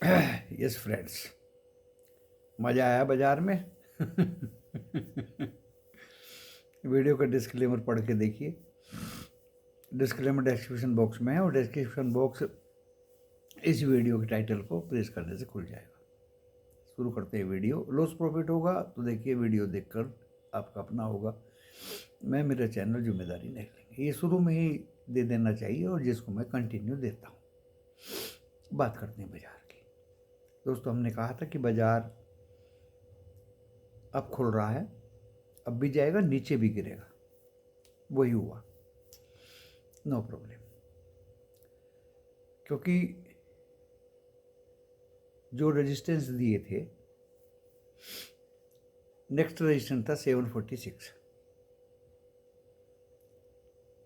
Yes friends, मज़ा आया बाजार में। वीडियो का डिस्क्लेमर पढ़ के देखिए। डिस्क्लेमर डिस्क्रिप्शन बॉक्स में है और डिस्क्रिप्शन बॉक्स इस वीडियो के टाइटल को प्रेस करने से खुल जाएगा। शुरू करते हैं वीडियो। लॉस प्रॉफिट होगा तो देखिए वीडियो देखकर आपका अपना होगा, मैं मेरा चैनल जिम्मेदारी नहीं लेंगे। ये शुरू में ही दे देना चाहिए और जिसको मैं कंटिन्यू देता हूँ। बात करते हैं बाजार की। दोस्तों, हमने कहा था कि बाजार अब खुल रहा है, अब भी जाएगा, नीचे भी गिरेगा। वही हुआ, नो प्रॉब्लम। क्योंकि जो रेजिस्टेंस दिए थे, नेक्स्ट रेजिस्टेंस था 746,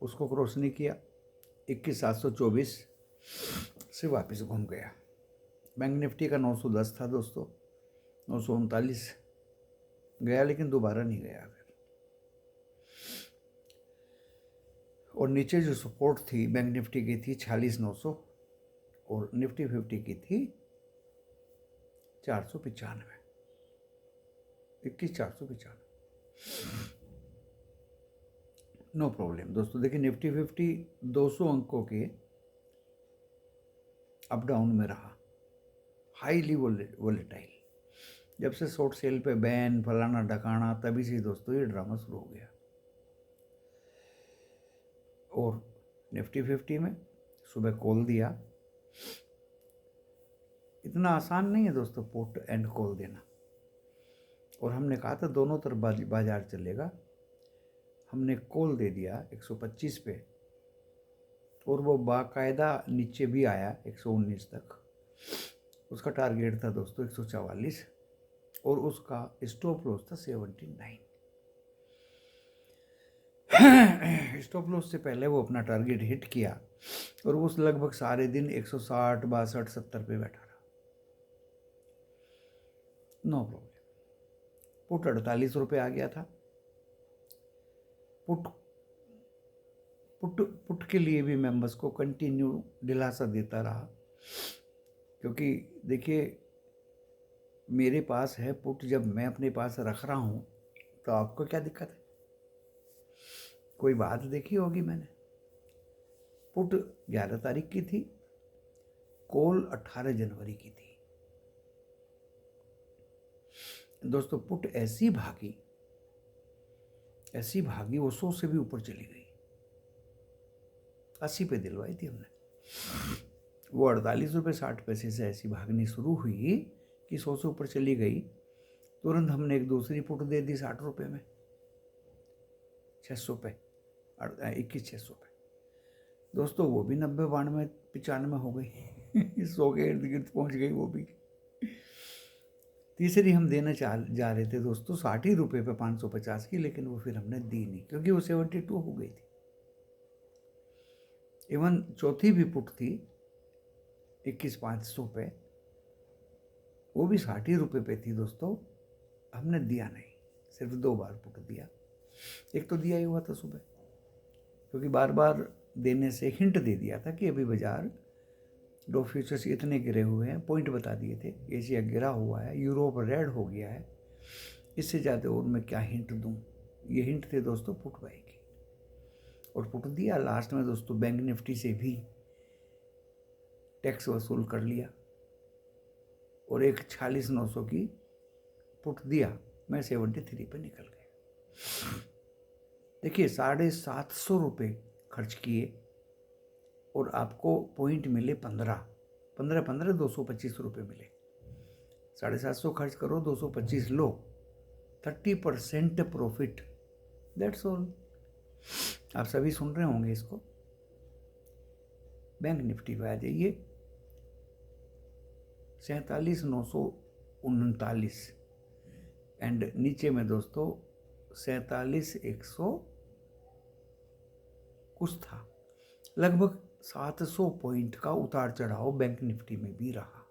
उसको क्रॉस नहीं किया। 21,724 से वापस घूम गया। बैंक निफ्टी का 910 था दोस्तों, 939 गया, लेकिन दोबारा नहीं गया फिर। और नीचे जो सपोर्ट थी बैंक निफ्टी की थी 46,900 और निफ्टी 50 की थी 495, 21,495। नो प्रॉब्लम दोस्तों। देखिए, निफ्टी 50 200 अंकों के अप डाउन में रहा, हाईली वोलेटाइल। जब से शॉर्ट सेल पे बैन फलाना ढकाना, तभी से दोस्तों ये ड्रामा शुरू हो गया। और निफ्टी 50 में सुबह कॉल दिया। इतना आसान नहीं है दोस्तों पुट एंड कॉल देना। और हमने कहा था दोनों तरफ बाजार चलेगा। हमने कॉल दे दिया 125 पे, और वो बाकायदा नीचे भी आया 119 तक। उसका टारगेट था दोस्तों 144 और उसका स्टॉप लॉस था 79। स्टॉप लॉस से पहले वो अपना टारगेट हिट किया और वो लगभग सारे दिन 160, 62, 70 पे बैठा रहा। No problem. पुट 48 रुपये आ गया था। पुट पुट पुट के लिए भी मैं बस को कंटिन्यू दिलासा देता रहा, क्योंकि देखिए मेरे पास है पुट, जब मैं अपने पास रख रहा हूँ तो आपको क्या दिक्कत है? कोई बात देखी होगी मैंने। पुट 11 तारीख की थी, कॉल 18 जनवरी की थी। दोस्तों, पुट ऐसी भागी वो 100 से भी ऊपर चली गई। 80 पे दिलवाई थी हमने, वो 48 रुपये 60 पैसे से ऐसी भागनी शुरू हुई कि 100 से ऊपर चली गई। तुरंत हमने एक दूसरी पुट दे दी 60 रुपये में, 600 पे, 21,600 पे। दोस्तों, वो भी 90, 92, 95 हो गई। 100 के इर्द गिर्द पहुँच गई वो भी। तीसरी हम देना जा रहे थे दोस्तों 60 रुपये पे 550 की, लेकिन वो फिर हमने दी नहीं क्योंकि वो 72 हो गई थी। इवन चौथी भी पुट थी 21,500 पे, वो भी 60 रुपये पे थी दोस्तों। हमने दिया नहीं, सिर्फ 2 बार पुट दिया। एक तो दिया ही हुआ था सुबह, क्योंकि बार बार देने से हिंट दे दिया था कि अभी बाजार डो फ्यूचर्स इतने गिरे हुए हैं, पॉइंट बता दिए थे। एशिया गिरा हुआ है, यूरोप रेड हो गया है, इससे ज़्यादा और मैं क्या हिंट दूं। ये हिंट थे दोस्तों पुट बाई की, और पुट दिया। लास्ट में दोस्तों बैंक निफ्टी से भी टैक्स वसूल कर लिया और एक 46,900 की पुट दिया। मैं 73 पे निकल गया। देखिए, 750 रुपये खर्च किए और आपको पॉइंट मिले 15, 225 रुपये मिले। 750 खर्च करो, 225 लो, 30% प्रॉफिट, दैट्स ऑल। आप सभी सुन रहे होंगे इसको। बैंक निफ्टी पे आ जाइए, 47,939 एंड नीचे में दोस्तों 47,100 कुछ था। लगभग 700 पॉइंट का उतार चढ़ाव बैंक निफ्टी में भी रहा।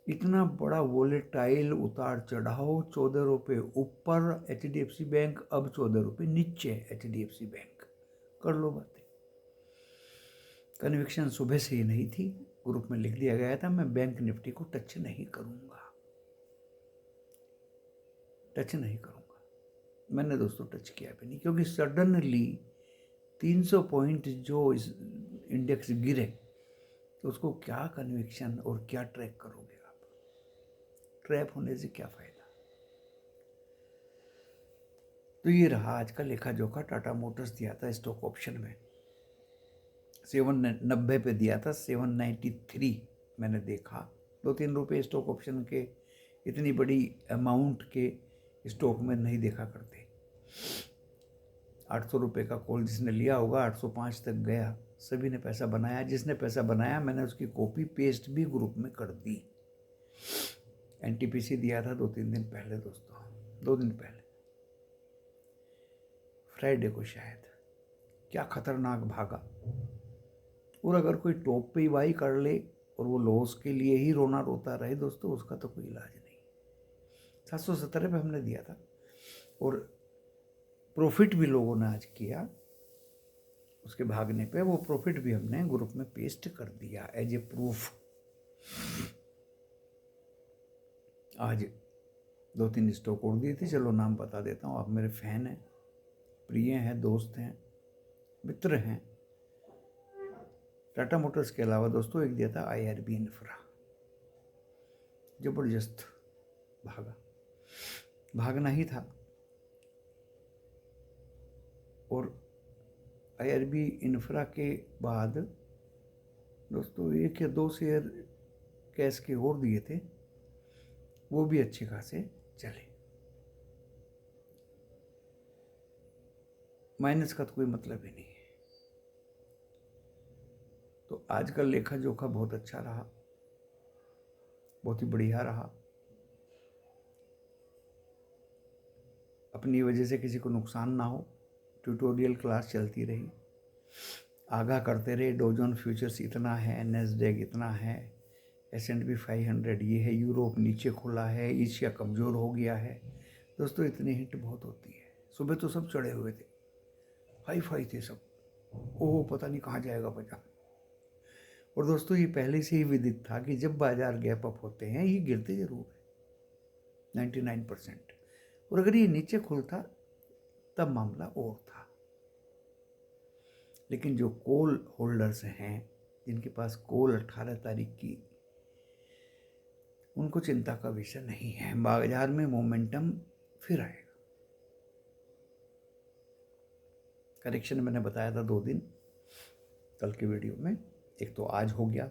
इतना बड़ा वोलेटाइल उतार चढ़ाव, 14 रुपये ऊपर HDFC बैंक, अब 14 रुपये नीचे HDFC बैंक। कर लो बातें। कन्विक्शन सुबह से ही नहीं थी, ग्रुप में लिख दिया गया था मैं बैंक निफ्टी को टच नहीं करूँगा, टच नहीं करूँगा। मैंने दोस्तों टच किया भी नहीं, क्योंकि सडनली 300 पॉइंट जो इस इंडेक्स गिरे तो उसको क्या कन्विक्शन और क्या ट्रैक करोगे आप? ट्रैप होने से क्या फ़ायदा? तो ये रहा आज का लेखा जोखा। टाटा मोटर्स दिया था स्टॉक ऑप्शन में 790 पे दिया था, 793 मैंने देखा। 2-3 रुपये स्टॉक ऑप्शन के इतनी बड़ी अमाउंट के स्टॉक में नहीं देखा करते। 800 रुपये का कॉल जिसने लिया होगा 805 तक गया, सभी ने पैसा बनाया। जिसने पैसा बनाया मैंने उसकी कॉपी पेस्ट भी ग्रुप में कर दी। एनटीपीसी दिया था 2-3 दिन पहले दोस्तों, 2 दिन पहले, फ्राइडे को शायद। क्या खतरनाक भागा। और अगर कोई टॉप पे ही बाई कर ले और वो लॉस के लिए ही रोना रोता रहे दोस्तों, उसका तो कोई इलाज नहीं। 717 पे हमने दिया था और प्रॉफिट भी लोगों ने आज किया उसके भागने पे। वो प्रॉफिट भी हमने ग्रुप में पेस्ट कर दिया एज ए प्रूफ। आज 2-3 स्टॉक और दिए थे, चलो नाम बता देता हूँ। आप मेरे फैन हैं, प्रिय हैं, दोस्त हैं, मित्र हैं। टाटा मोटर्स के अलावा दोस्तों एक दिया था IRB इंफ्रा, जबरदस्त भागा, भागना ही था। और IRB इंफ्रा के बाद दोस्तों 1 या 2 शेयर कैश के और दिए थे, वो भी अच्छे खासे चले। माइनस का तो कोई मतलब ही नहीं है। तो आज का लेखा जोखा बहुत अच्छा रहा, बहुत ही बढ़िया रहा। अपनी वजह से किसी को नुकसान ना हो, ट्यूटोरियल क्लास चलती रही, आगाह करते रहे। डॉ फ्यूचर्स इतना है, नैस्डैक इतना है, S&P 500 ये है, यूरोप नीचे खुला है, एशिया कमज़ोर हो गया है। दोस्तों इतनी हिंट बहुत होती है। सुबह तो सब चढ़े हुए थे, हाई थे सब, ओह पता नहीं कहाँ जाएगा बाजार। और दोस्तों ये पहले से ही विदित था कि जब बाजार गैप अप होते हैं ये गिरते जरूर है 99%। और अगर ये नीचे खुलता तब मामला और था। लेकिन जो कॉल होल्डर्स हैं, जिनके पास कॉल 18 तारीख की, उनको चिंता का विषय नहीं है। बाजार में मोमेंटम फिर आएगा। करेक्शन मैंने बताया था 2 दिन कल की वीडियो में। एक तो आज हो गया,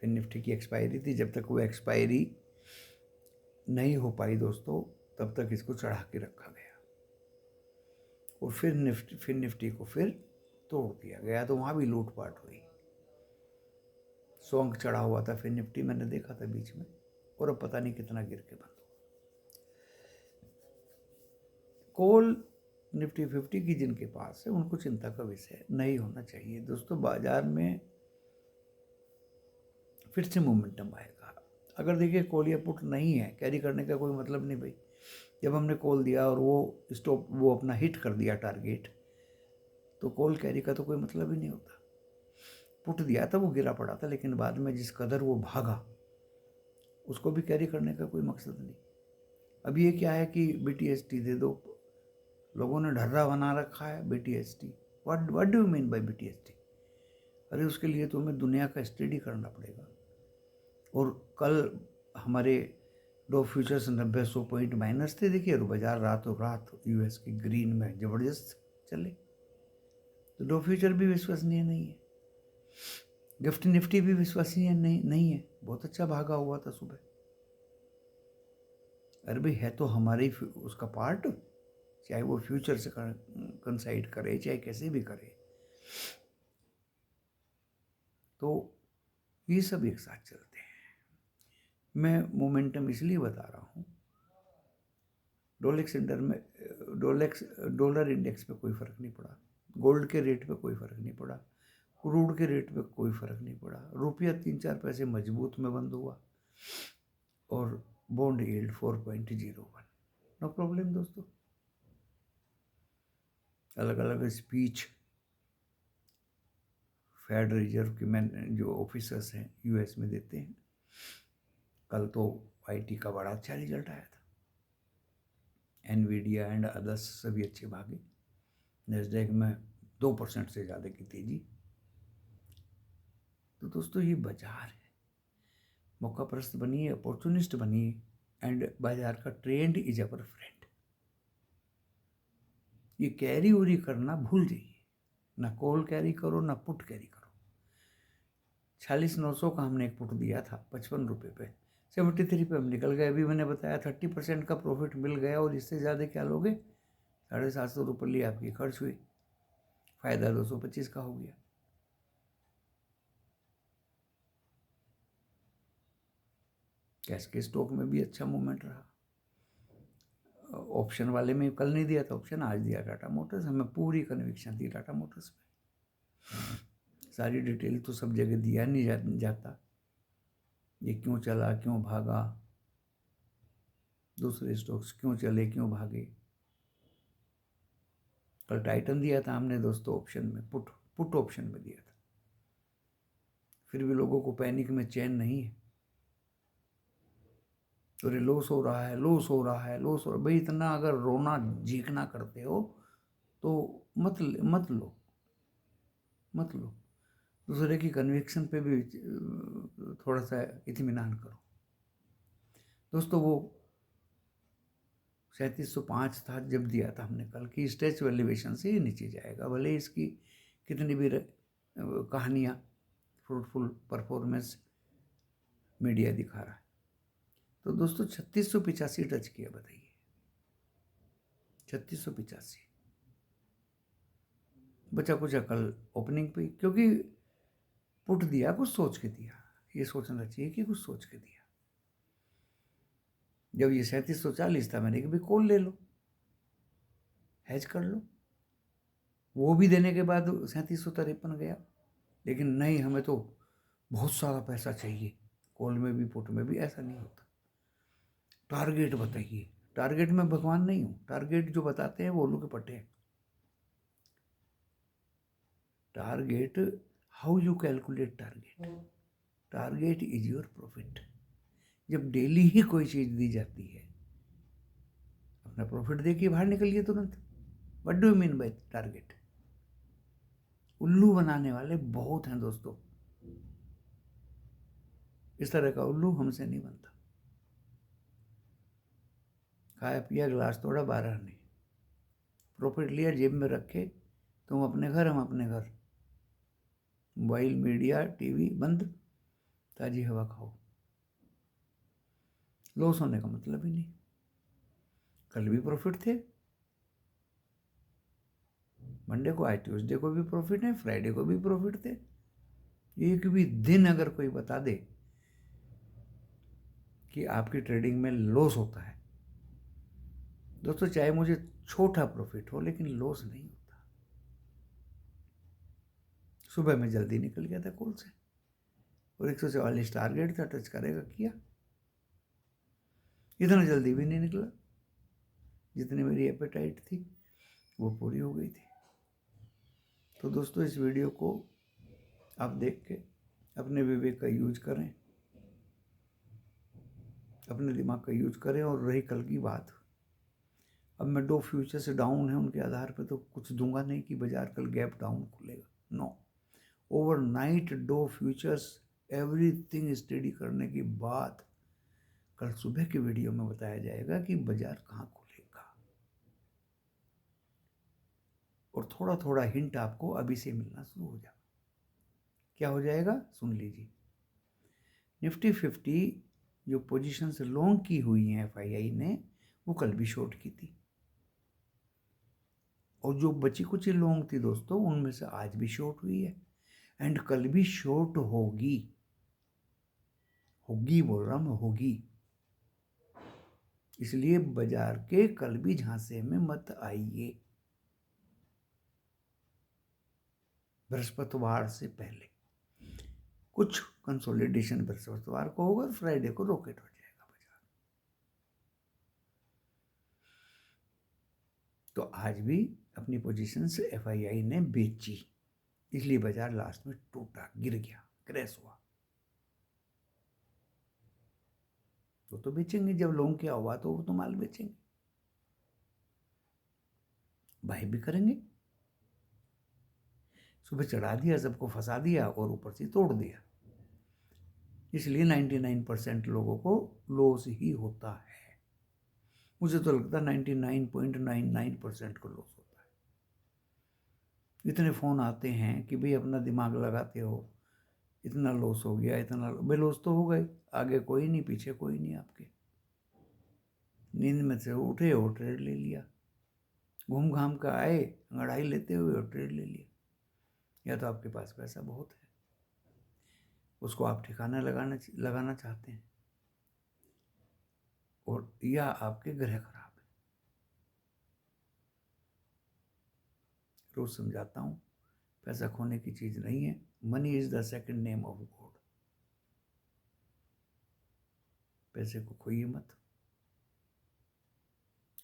फिर निफ्टी की एक्सपायरी थी। जब तक वो एक्सपायरी नहीं हो पाई दोस्तों, तब तक इसको चढ़ा के रखा गया। और फिर निफ्टी को फिर तोड़ दिया गया, तो वहाँ भी लूटपाट हुई। 100 अंक चढ़ा हुआ था फिर निफ्टी, मैंने देखा था बीच में, और अब पता नहीं कितना गिर के बंद हुआ। कॉल निफ्टी 50 की जिनके पास है उनको चिंता का विषय नहीं होना चाहिए दोस्तों। बाजार में फिर से मोमेंटम आएगा। अगर देखिए कॉल या पुट नहीं है, कैरी करने का कोई मतलब नहीं भाई। जब हमने कॉल दिया और वो अपना हिट कर दिया टारगेट, तो कॉल कैरी का तो कोई मतलब ही नहीं होता। पुट दिया था, वो गिरा पड़ा था, लेकिन बाद में जिस कदर वो भागा उसको भी कैरी करने का कोई मकसद नहीं। अब ये क्या है कि BTST दे दो, लोगों ने ढर्रा बना रखा है BTST। What do you mean by BTST? अरे उसके लिए तुम्हें दुनिया का स्टडी करना पड़ेगा। और कल हमारे डो फ्यूचर्स 90-100 पॉइंट माइनस थे देखिए, और बाजार रातों रात US की ग्रीन में ज़बरदस्त चले। तो डो फ्यूचर भी विश्वसनीय नहीं है, गिफ्ट निफ्टी भी विश्वसनीय नहीं है। बहुत अच्छा भागा हुआ था सुबह। अरे भाई है तो हमारे उसका पार्ट, चाहे वो फ्यूचर से कंसाइड करे चाहे कैसे भी करे, तो ये सब एक साथ चलते हैं। मैं मोमेंटम इसलिए बता रहा हूँ, डॉलर इंडेक्स पे कोई फ़र्क नहीं पड़ा, गोल्ड के रेट पे कोई फ़र्क नहीं पड़ा, क्रूड के रेट पे कोई फ़र्क नहीं पड़ा। रुपया 3-4 पैसे मजबूत में बंद हुआ और बॉन्ड यील्ड 4.01। नो प्रॉब्लम दोस्तों। अलग अलग स्पीच फेड रिजर्व की मैन जो ऑफिसर्स हैं यूएस में देते हैं। कल तो आईटी का बड़ा अच्छा रिजल्ट आया था, एनवीडिया एंड अदर्स सभी अच्छे भागे। नैस्डैक में 2% से ज़्यादा की तेजी। तो दोस्तों ये बाजार है, मौका परस्त बनिए, अपॉर्चुनिस्ट बनिए, एंड बाजार का ट्रेंड इज अवर फ्रेंड। ये कैरी उरी करना भूल जाइए, ना कॉल कैरी करो ना पुट कैरी करो। 46,900 का हमने एक पुट दिया था 55 रुपये पे, 73 पे हम निकल गए। अभी मैंने बताया 30% का प्रॉफिट मिल गया, और इससे ज़्यादा क्या लोगे? 750 रुपये लिए आपकी खर्च हुई, फायदा 225 का हो गया। कैश के स्टॉक में भी अच्छा मूवमेंट रहा। ऑप्शन वाले में कल नहीं दिया था ऑप्शन, आज दिया टाटा मोटर्स। हमें पूरी कन्विक्शन थी टाटा मोटर्स पे। सारी डिटेल तो सब जगह दिया नहीं जाता, ये क्यों चला, क्यों भागा, दूसरे स्टॉक्स क्यों चले, क्यों भागे। कल टाइटन दिया था हमने दोस्तों ऑप्शन में, पुट ऑप्शन में दिया था। फिर भी लोगों को पैनिक में चैन नहीं है। अरे लॉस हो रहा है, लॉस हो रहा है, लॉस हो रहा है। भाई इतना अगर रोना झीकना करते हो तो मत लो। दूसरे की कन्विक्शन पे भी थोड़ा सा इत्मीनान करो। दोस्तों वो 3705 था जब दिया था हमने कल की, स्ट्रेच वैल्यूएशन से ये नीचे जाएगा, भले इसकी कितनी भी कहानियाँ फ्रूटफुल परफॉर्मेंस मीडिया दिखा रहा है। तो दोस्तों 3685 टच किया, बताइए 3685 बचा कुछ कल ओपनिंग पे, क्योंकि पुट दिया कुछ सोच के दिया, ये सोचना चाहिए कि कुछ सोच के दिया। जब ये 3740 था मैंने कि भाई कॉल ले लो, हैज कर लो। वो भी देने के बाद 3753 गया, लेकिन नहीं हमें तो बहुत सारा पैसा चाहिए, कॉल में भी पुट में भी। ऐसा नहीं होता। टारगेट बताइए, टारगेट में भगवान नहीं हूँ, टारगेट जो बताते हैं वो उल्लू के पट्टे हैं। Target, how you calculate target? Target is your profit. जब डेली ही कोई चीज दी जाती है, अपना प्रॉफिट देखिए, बाहर निकलिए तुरंत। What do you mean by target? उल्लू बनाने वाले बहुत हैं दोस्तों, इस तरह का उल्लू हमसे नहीं बनता। खाया पिया गिलास तोड़ा 12 नहीं, प्रॉफिट लिया जेब में रखे, तुम अपने घर हम अपने घर, मोबाइल मीडिया टीवी बंद, ताजी हवा खाओ। लॉस होने का मतलब ही नहीं। कल भी प्रॉफिट थे, मंडे को आए, ट्यूसडे को भी प्रॉफिट है, फ्राइडे को भी प्रॉफिट थे। एक भी दिन अगर कोई बता दे कि आपकी ट्रेडिंग में लॉस होता है, दोस्तों चाहे मुझे छोटा प्रॉफिट हो लेकिन लॉस नहीं होता। सुबह में जल्दी निकल गया था कॉल से, और 144 टारगेट था, टच करेगा किया। इतना जल्दी भी नहीं निकला, जितनी मेरी एपेटाइट थी वो पूरी हो गई थी। तो दोस्तों इस वीडियो को आप देख के अपने विवेक का यूज करें, अपने दिमाग का यूज करें। और रही कल की बात, अब मैं दो फ्यूचर्स डाउन है उनके आधार पर तो कुछ दूंगा नहीं कि बाजार कल गैप डाउन खुलेगा, नो। ओवरनाइट दो फ्यूचर्स एवरीथिंग स्टडी करने के बाद कल सुबह की वीडियो में बताया जाएगा कि बाजार कहाँ खुलेगा, और थोड़ा थोड़ा हिंट आपको अभी से मिलना शुरू हो जाएगा। क्या हो जाएगा सुन लीजिए। निफ्टी 50 जो पोजीशन से लॉन्ग की हुई हैं एफआईआई ने, वो कल भी शॉर्ट की थी, और जो बची कुछ लॉन्ग थी दोस्तों उनमें से आज भी शॉर्ट हुई है, एंड कल भी शॉर्ट होगी। होगी बोल रहा मैं, होगी। इसलिए बाजार के कल भी झांसे में मत आइए बृहस्पतिवार से पहले। कुछ कंसोलिडेशन बृहस्पतिवार को होगा, फ्राइडे को रॉकेट हो जाएगा बाजार। तो आज भी अपनी पोजीशन से एफआईआई ने बेची, इसलिए बाजार लास्ट में टूटा, गिर गया, क्रैश हुआ। तो बेचेंगे, जब लोन क्या हुआ तो वो तो माल बेचेंगे, बाय भी करेंगे। सुबह चढ़ा दिया, सबको फंसा दिया और ऊपर से तोड़ दिया। इसलिए 99% लोगों को लॉस ही होता है। मुझे तो लगता है 99.99% को लॉस होता है। इतने फ़ोन आते हैं कि भाई अपना दिमाग लगाते हो, इतना लॉस हो गया, इतना भाई लॉस तो हो गए, आगे कोई नहीं, पीछे कोई नहीं आपके। नींद में से उठे और ट्रेड ले लिया, घूम घाम कर आए, अंगड़ाई लेते हुए और ट्रेड ले लिया। या तो आपके पास पैसा बहुत है, उसको आप ठिकाना लगाना चाहते हैं, और या आपके ग्रह खराब है। रोज समझाता हूँ, पैसा खोने की चीज नहीं है। Money is the second name of God. पैसे को खोइए मत।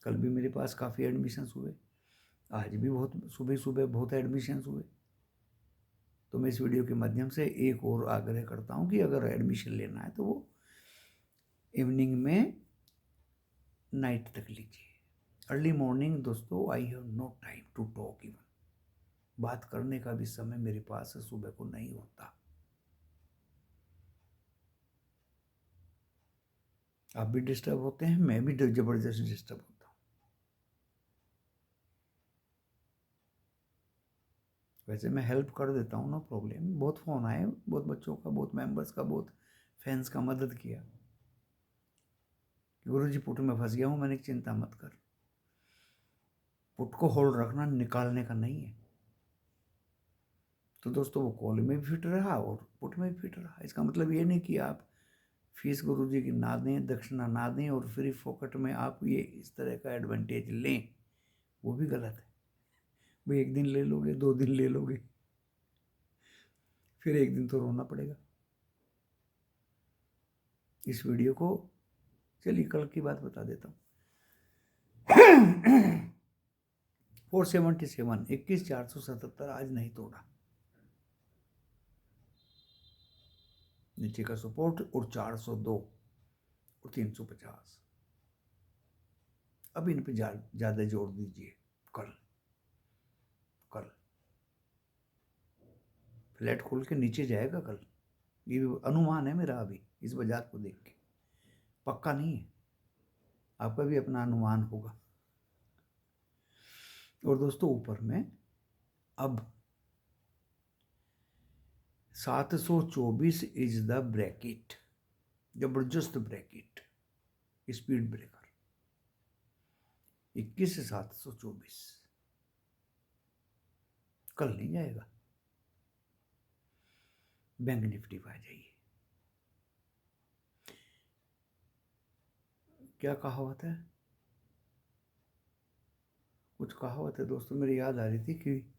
कल भी मेरे पास काफ़ी एडमिशन्स हुए, आज भी बहुत सुबह सुबह बहुत एडमिशन्स हुए। तो मैं इस वीडियो के माध्यम से एक और आग्रह करता हूँ कि अगर एडमिशन लेना है तो वो इवनिंग में नाइट तक लीजिए। अर्ली मॉर्निंग दोस्तों I have no time to talk, even बात करने का भी समय मेरे पास सुबह को नहीं होता। आप भी डिस्टर्ब होते हैं, मैं भी जबरदस्त डिस्टर्ब होता हूँ। वैसे मैं हेल्प कर देता हूँ, नो प्रॉब्लम। बहुत फ़ोन आए, बहुत बच्चों का, बहुत मेंबर्स का, बहुत फैंस का मदद किया। गुरुजी पुट में फंस गया हूँ, मैंने चिंता मत कर। पुट को होल्ड रखना, निकालने का नहीं है। तो दोस्तों वो कॉल में भी फिट रहा और पुट में भी फिट रहा। इसका मतलब ये नहीं कि आप फीस गुरुजी की ना दें, दक्षिणा ना दें और फ्री फोकट में आप ये इस तरह का एडवांटेज लें, वो भी गलत है। भाई एक दिन ले लोगे, 2 दिन ले लोगे, फिर एक दिन तो रोना पड़ेगा। इस वीडियो को चलिए कल की बात बता देता हूँ। 477 21,477 आज नहीं तोड़ा, नीचे का सपोर्ट, और 402 और 350। अब इन पे ज़्यादा जोर दीजिए। कल फ्लैट खोल के नीचे जाएगा कल, ये अनुमान है मेरा अभी इस बाजार को देख के, पक्का नहीं है। आपका भी अपना अनुमान होगा। और दोस्तों ऊपर में अब 724 इज द ब्रैकेट, जबरदस्त ब्रैकेट, स्पीड ब्रेकर। 21,724 कल नहीं जाएगा। बैंक निफ्टी पे आ जाइए। क्या कहावत है, कुछ कहावत है दोस्तों मेरी याद आ रही थी कि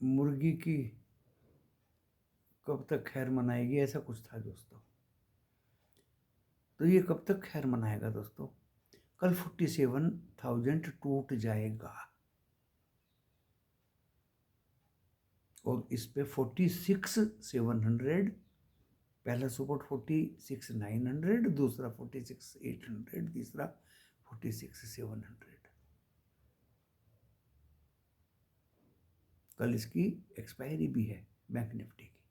मुर्गी की कब तक खैर मनाएगी, ऐसा कुछ था दोस्तों। तो ये कब तक खैर मनाएगा दोस्तों? कल 47,000 टूट जाएगा और इस पे 46,700, पहला सपोर्ट 46,900, दूसरा 46,800, तीसरा 46,700। कल इसकी एक्सपायरी भी है बैंक निफ्टी की।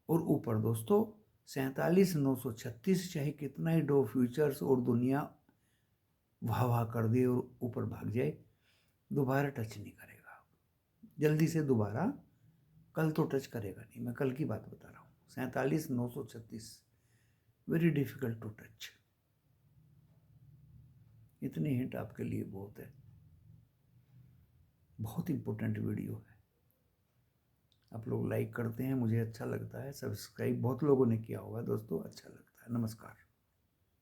और ऊपर दोस्तों 47,936, चाहे कितना ही डो फ्यूचर्स और दुनिया वाह वाह कर दे और ऊपर भाग जाए, दोबारा टच नहीं करेगा जल्दी से। दोबारा कल तो टच करेगा नहीं, मैं कल की बात बता रहा हूँ। 47,936 वेरी डिफिकल्ट टू टच। इतनी हिंट आपके लिए बहुत है। बहुत इंपॉर्टेंट वीडियो है, आप लोग लाइक करते हैं, मुझे अच्छा लगता है। सब्सक्राइब बहुत लोगों ने किया होगा दोस्तों, अच्छा लगता है। नमस्कार।